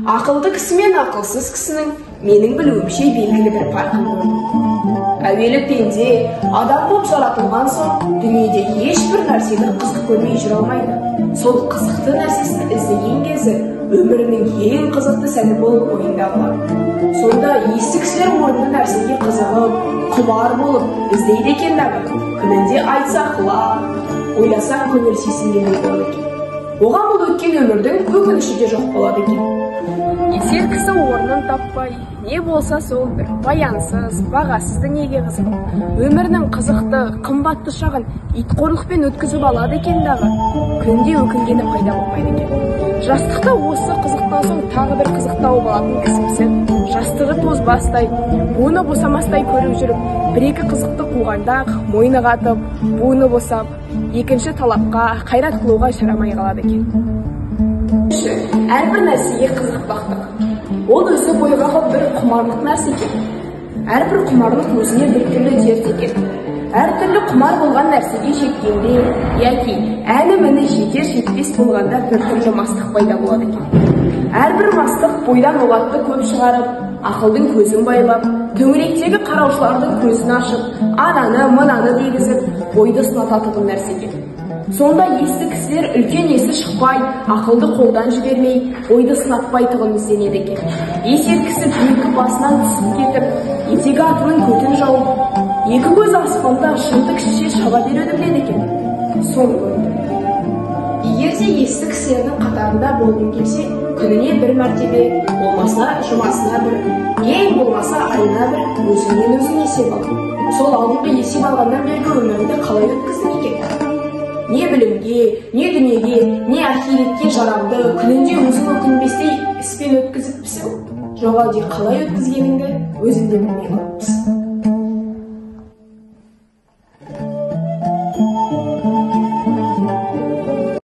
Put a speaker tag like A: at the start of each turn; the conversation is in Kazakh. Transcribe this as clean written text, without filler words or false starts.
A: Ақылды кісі мен ақылсыз кісінің менің білуімше белгілі бір farkı бар. Әуелі пенде адам болып жаратылған соң дүниеде ешбір нәрсені қызық көрмей жүре алмайды. Сол қызықты нәрсесін іздеген кезі өмірінің ең қызықты сәті болып ойында қалады. Сонда есі кісілер орынды нәрсеге қызығып, құмар болып іздейді екен дағы. Күнінде айтса құлап, ойласа көңіл сүйсінгендей болады екен. Оған бұл өткен өмірдің өкініші де жоқ болады екен. Есер кісі орнын таппай, не болса сол бір баянсыз, бағасыз дүниеге қызығып, өмірінің қызықты, қымбатты шағын итқорлықпен өткізіп алады екен дағы. Күнде өкінгені пайда болмайды екен. Жастықта осы қызықтан соң тағы бір қызық тауып алатын кісімсі, жастығы тозбастай, буыны босамастай көріп жүріп, бір-екі қызықты қуғанда мойны қатып, буыны босап, екінші талапқа, қайрат қылуға шарамай қалады екен. Әрбір нәрсеге қызық бақтық. Ол өзі бойға бір құмарлық нәрсе екен. Әрбір құмарлық өзіне бір түрлі дерт екен. Әртүрлі құмар болған нәрсеге жеткенде, яки әлі-міне жетер-жетпес болғанда бір түрлі мастық пайда болады екен. Әрбір мастық бойдан олатты көп шығарып, ақылдың көзін байлап, төңіректегі қараушылардың көзін ашып, ананы, мынаны дегізіп, бойды сынататын нәрсе екен. Сонда есті кісілер үлкен есі шықпай, ақылды қолдан жібермей, ойды сынатпайтығын ізденеді екен. Есер кісі екі басынан түсіп кетіп, етегі атының көтін жауып, екі көз аспанда шынты кішіше шаба беруді біледі екен. Соны көрді. Егер де есті кісілердің қатарында болғың келсе, күніне бір мәртебе, болмаса жұмасына бір, ең болмаса айына бір өзіңнен өзің есеп ал. Сол алдыңғы есеп алғаннан бергі өміріңді қалай өткіздің екен? Не білімге, не дүниеге, не ахиретке жарамды, күнінде өзің өкінбестей іспен өткізіпсің? Жоқ әлде қалай өткізгеніңді өзің де білмей қалыпсың.